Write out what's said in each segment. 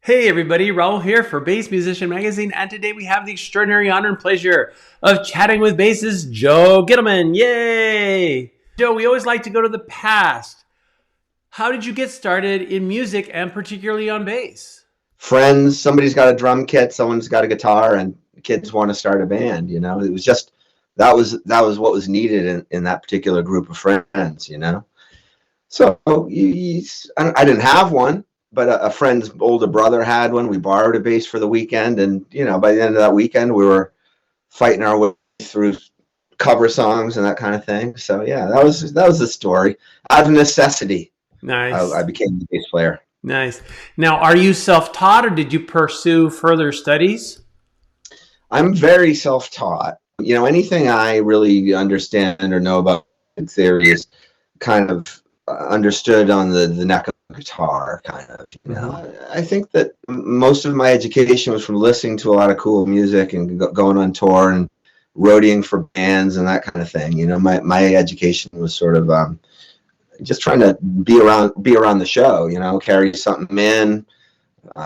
Hey everybody, Raul here for Bass Musician Magazine, and today we have the extraordinary honor and pleasure of chatting with bassist Joe Gittleman. Yay! Joe, we always like to go to the past. How did you get started in music and particularly on bass? Friends, somebody's got a drum kit, someone's got a guitar, and kids want to start a band. It was just that was what was needed in that particular group of friends. So I didn't have one, but a friend's older brother had one. We borrowed a bass for the weekend, and by the end of that weekend, we were fighting our way through cover songs and that kind of thing. So yeah, that was the story. Out of necessity, Nice. I became a bass player. Nice. Now, are you self-taught or did you pursue further studies? I'm very self-taught. Anything I really understand or know about theory is kind of understood on the neck of the guitar, kind of. I think that most of my education was from listening to a lot of cool music and going on tour and roadieing for bands and that kind of thing. My education was sort of just trying to be around the show. Carry something in,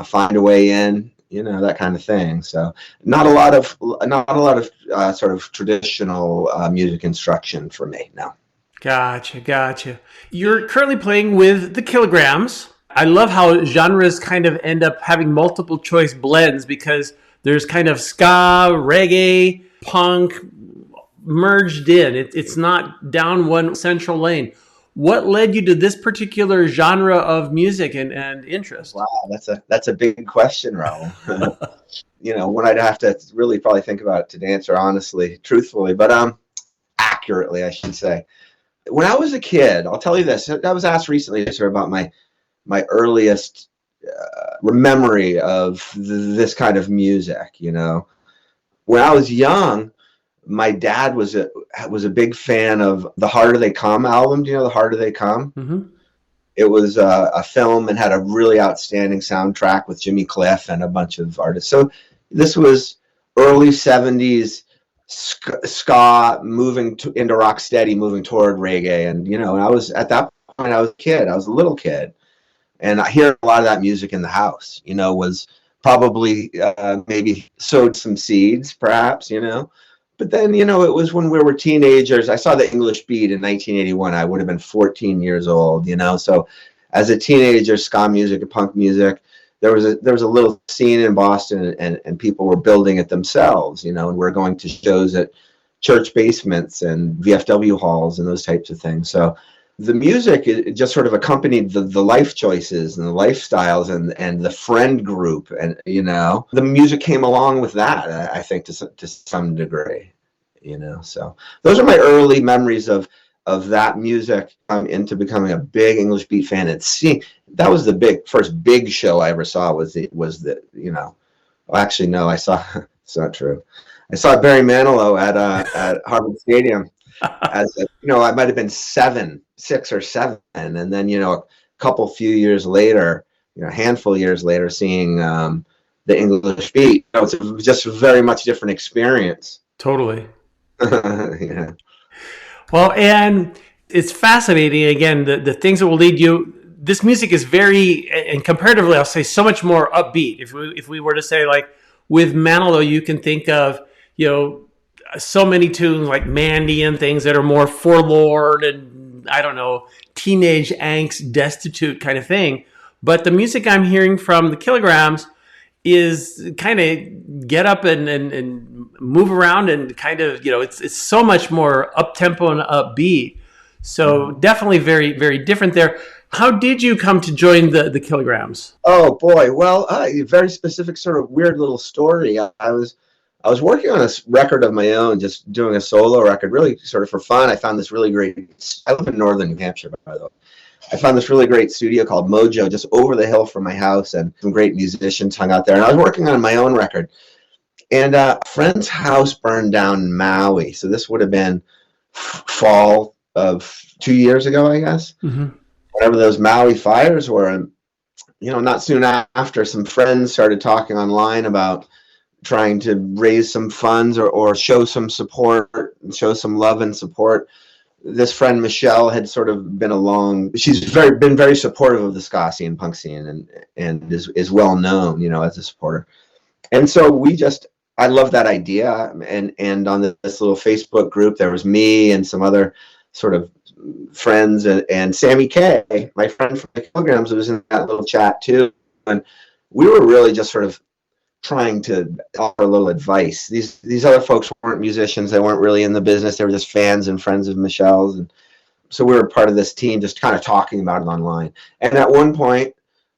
find a way in. That kind of thing. So not a lot of sort of traditional music instruction for me. No. Gotcha. You're currently playing with the Kilograms. I love how genres kind of end up having multiple choice blends because there's kind of ska, reggae, punk merged in. It's not down one central lane. What led you to this particular genre of music and interest? Wow, that's a big question, Raul. One I'd have to really probably think about to answer honestly, truthfully, but accurately, I should say. When I was a kid, I'll tell you this. I was asked recently sort of about my earliest memory of this kind of music. When I was young, my dad was a big fan of the Harder They Come album. Do you know The Harder They Come? Mm-hmm. It was a film and had a really outstanding soundtrack with Jimmy Cliff and a bunch of artists. So this was early 70s ska moving into rock steady, moving toward reggae. And, I was at that point, I was a kid. I was a little kid. And I hear a lot of that music in the house, was probably maybe sowed some seeds, perhaps, But then, it was when we were teenagers. I saw the English Beat in 1981. I would have been 14 years old, So as a teenager, ska music and punk music, there was a little scene in Boston, and people were building it themselves, and we're going to shows at church basements and VFW halls and those types of things. So the music, it just sort of accompanied the life choices and the lifestyles and the friend group, and the music came along with that. I think to some degree, So those are my early memories of that music. Into becoming a big English Beat fan, and that was the first big show I ever saw. Well, actually no, I saw it's not true. I saw Barry Manilow at Harvard Stadium as I might have been 6 or 7, and then a handful of years later, seeing the English Beat. It's just a very much different experience. Totally. Yeah. Well, and it's fascinating. Again, the things that will lead you. This music is very, and comparatively, I'll say, so much more upbeat. If we were to say, like, with Manilow, you can think of so many tunes like Mandy and things that are more forlorn and, I don't know, teenage angst, destitute kind of thing. But the music I'm hearing from the Kilograms is kind of get up and move around, and kind of, it's so much more up-tempo and upbeat. So definitely very, very different there. How did you come to join the Kilograms? Oh boy, well, a very specific sort of weird little story. I was working on a record of my own, just doing a solo record, really sort of for fun. I found this really great. I live in northern New Hampshire, by the way. I found this really great studio called Mojo just over the hill from my house, and some great musicians hung out there. And I was working on my own record, and a friend's house burned down in Maui. So this would have been fall of 2 years ago, I guess. Mm-hmm. Whatever those Maui fires were. And, not soon after, some friends started talking online about trying to raise some funds or show some support, show some love and support this friend Michelle had sort of been along. She's been very supportive of the ska scene, punk scene, and is well known, you know, as a supporter. And so I love that idea. And on this little Facebook group, there was me and some other sort of friends, and Sammy K, my friend from the Kilograms, was in that little chat too. And we were really just sort of trying to offer a little advice. These other folks weren't musicians. They weren't really in the business. They were just fans and friends of Michelle's. And so we were part of this team, just kind of talking about it online. And at one point,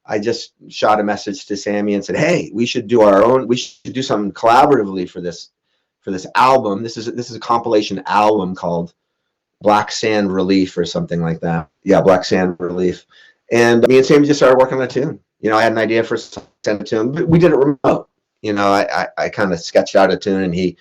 I just shot a message to Sammy and said, "Hey, we should do something collaboratively for this album. This is a compilation album called Black Sand Relief or something like that." Yeah, Black Sand Relief. And me and Sammy just started working on a tune. You know, I had an idea for send it to him, but we did it remote. You know, I kind of sketched out a tune, and he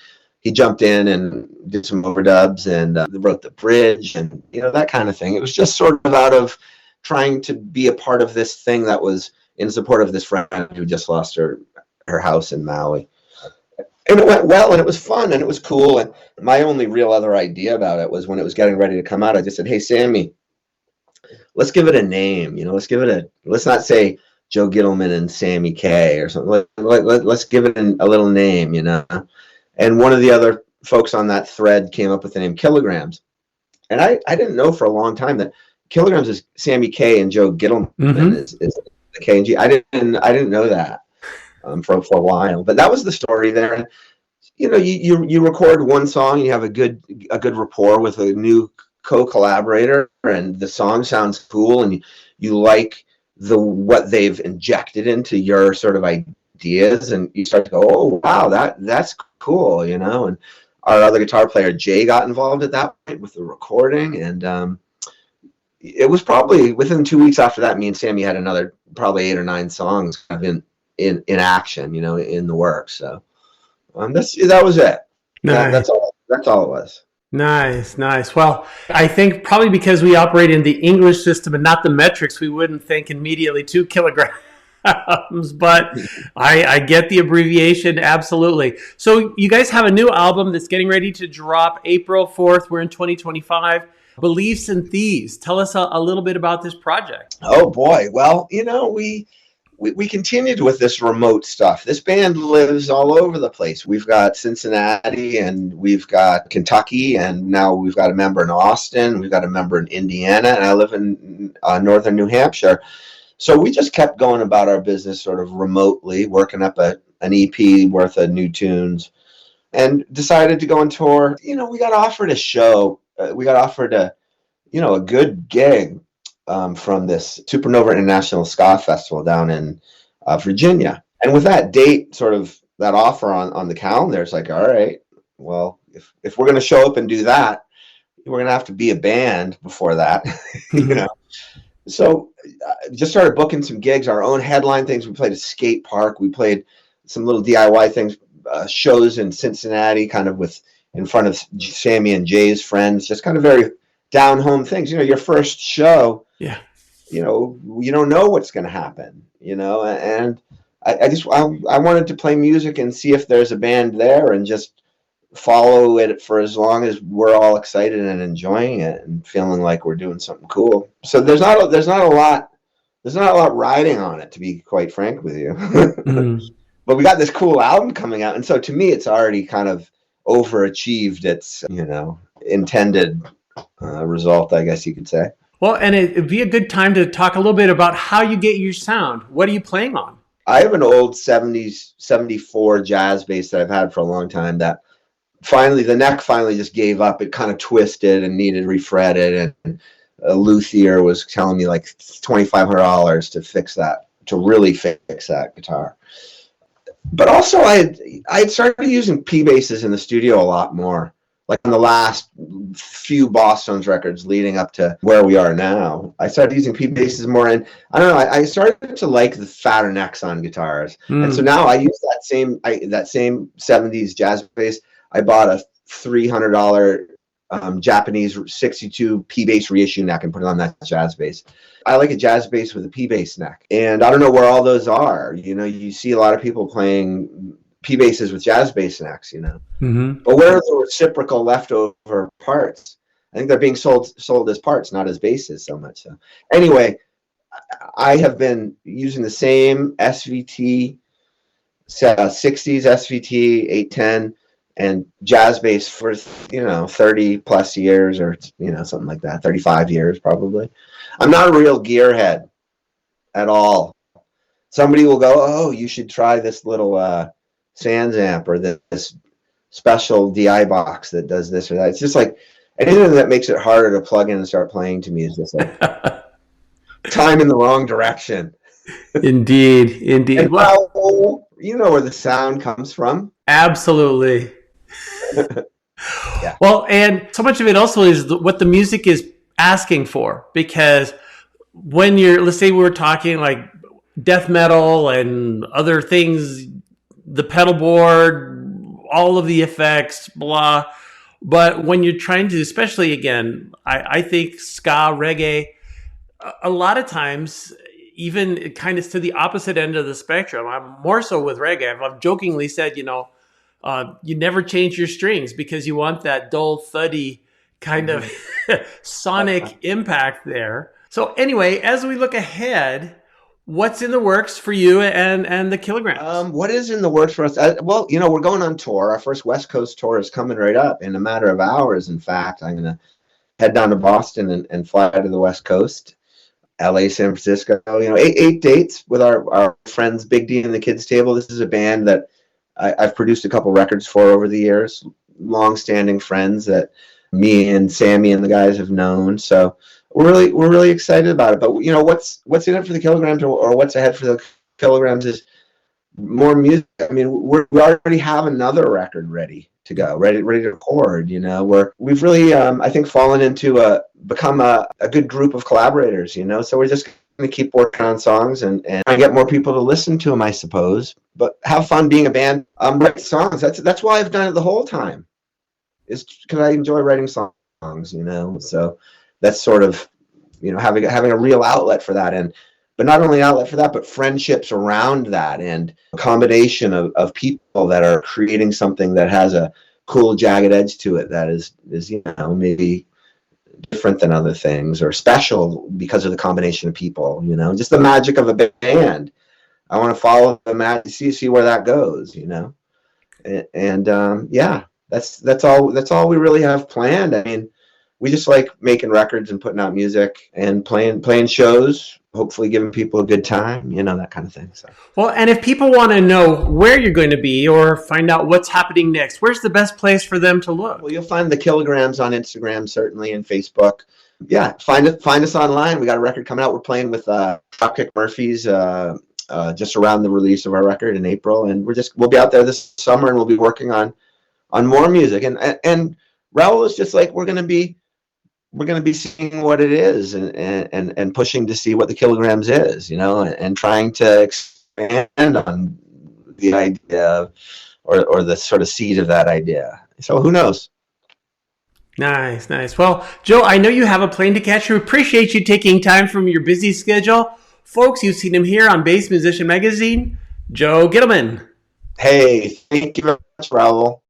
jumped in and did some overdubs and wrote the bridge and, you know, that kind of thing. It was just sort of out of trying to be a part of this thing that was in support of this friend who just lost her house in Maui. And it went well, and it was fun, and it was cool. And my only real other idea about it was when it was getting ready to come out, I just said, "Hey, Sammy, let's give it a name. You know, let's not say Joe Gittleman and Sammy K or something. Let's give it a little name, you know." And one of the other folks on that thread came up with the name Kilograms. And I didn't know for a long time that Kilograms is Sammy K and Joe Gittleman is the K and G. I didn't know that for a while, but that was the story there. And, you know, you record one song, you have a good rapport with a new co-collaborator, and the song sounds cool, and you like what they've injected into your sort of ideas, and you start to go, "Oh wow, that's cool," you know. And our other guitar player Jay got involved at that point with the recording, and it was probably within 2 weeks after that, me and Sammy had another probably 8 or 9 songs kind of in action, you know, in the works. So that was it. Nice. That's all it was. Nice. Well, I think probably because we operate in the English system and not the metrics, we wouldn't think immediately 2 kilograms. But I get the abbreviation, absolutely. So you guys have a new album that's getting ready to drop April 4th. We're in 2025. Beliefs and Thieves. Tell us a little bit about this project. Oh boy. Well, you know, we continued with this remote stuff. This band lives all over the place. We've got Cincinnati, and we've got Kentucky, and now we've got a member in Austin. We've got a member in Indiana, and I live in northern New Hampshire. So we just kept going about our business sort of remotely, working up an EP worth of new tunes, and decided to go on tour. You know, we got offered a show. We got offered a good gig from this Supernova International Ska Festival down in Virginia. And with that date, sort of that offer on the calendar, it's like, all right, well, if we're going to show up and do that, we're going to have to be a band before that, you know. So just started booking some gigs, our own headline things. We played a skate park. We played some little DIY things, shows in Cincinnati, kind of in front of Sammy and Jay's friends, just kind of very down home things. You know, your first show, yeah, you know, you don't know what's going to happen, you know, and I wanted to play music and see if there's a band there, and just follow it for as long as we're all excited and enjoying it and feeling like we're doing something cool. So there's not a lot riding on it, to be quite frank with you. But we got this cool album coming out, and so to me, it's already kind of overachieved its, you know, intended result, I guess you could say. Well, and it'd be a good time to talk a little bit about how you get your sound. What are you playing on? I have an old 70s 74 jazz bass that I've had for a long time that the neck finally just gave up. It kind of twisted and needed refretted, and a luthier was telling me like $2,500 to fix that, to really fix that guitar. But also I had started using P basses in the studio a lot more, like on the last few Boston's records leading up to where we are now. I started using P basses more, and I don't know, I started to like the fatter necks on guitars. And so now I use that same 70s jazz bass. I bought a $300 Japanese 62 P bass reissue neck and put it on that jazz bass. I like a jazz bass with a P bass neck, and I don't know where all those are. You know, you see a lot of people playing P basses with jazz bass necks, you know. But where are the reciprocal leftover parts? I think they're being sold as parts, not as basses so much. So anyway, I have been using the same SVT 60s SVT 810 and jazz bass for 30 plus years, or something like that, 35 years probably. I'm not a real gearhead at all. Somebody will go, oh, you should try this little Sans amp or this special DI box that does this or that. It's just like anything that makes it harder to plug in and start playing to me is just like time in the wrong direction. Indeed. And well, you know where the sound comes from. Absolutely. Yeah. Well, and so much of it also is what the music is asking for, because when let's say we were talking like death metal and other things, the pedal board, all of the effects, blah. But when you're trying to, especially again, I think ska, reggae, a lot of times, even kind of to the opposite end of the spectrum, I'm more so with reggae. I've jokingly said, you never change your strings because you want that dull, thuddy kind of sonic impact there. So anyway, as we look ahead, what's in the works for you and the Kilograms? What is in the works for us? Well, we're going on tour. Our first West Coast tour is coming right up in a matter of hours. In fact, I'm going to head down to Boston and fly to the West Coast, LA, San Francisco. Eight dates with our friends Big D and the Kids Table. This is a band that I've produced a couple records for over the years. Long-standing friends that me and Sammy and the guys have known. So we're really excited about it. But what's in it for the Kilograms, or what's ahead for the Kilograms is more music. I mean, we already have another record ready to go, ready to record. We've really I think fallen into become a good group of collaborators. So we're just going to keep working on songs and try and get more people to listen to them, I suppose. But have fun being a band. Write songs. That's why I've done it the whole time. Is because I enjoy writing songs. So that's sort of having a real outlet for that, but not only an outlet for that, but friendships around that, and a combination of people that are creating something that has a cool jagged edge to it that is maybe different than other things, or special because of the combination of people. Just the magic of a band. I want to follow the magic, see where that goes. Yeah, that's all we really have planned. I mean, we just like making records and putting out music and playing shows, hopefully giving people a good time, that kind of thing. So. Well, and if people want to know where you're going to be or find out what's happening next, where's the best place for them to look? Well, you'll find the Kilograms on Instagram, certainly, and Facebook. Yeah, find us online. We got a record coming out. We're playing with Dropkick Murphys just around the release of our record in April, and we'll be out there this summer, and we'll be working on more music. And Raul is just like, we're going to be seeing what it is and pushing to see what the Kilograms is, and trying to expand on the idea or the sort of seed of that idea. So who knows? Nice. Well, Joe, I know you have a plane to catch. We appreciate you taking time from your busy schedule. Folks, you've seen him here on Bass Musician Magazine, Joe Gittleman. Hey, thank you very much, Raul.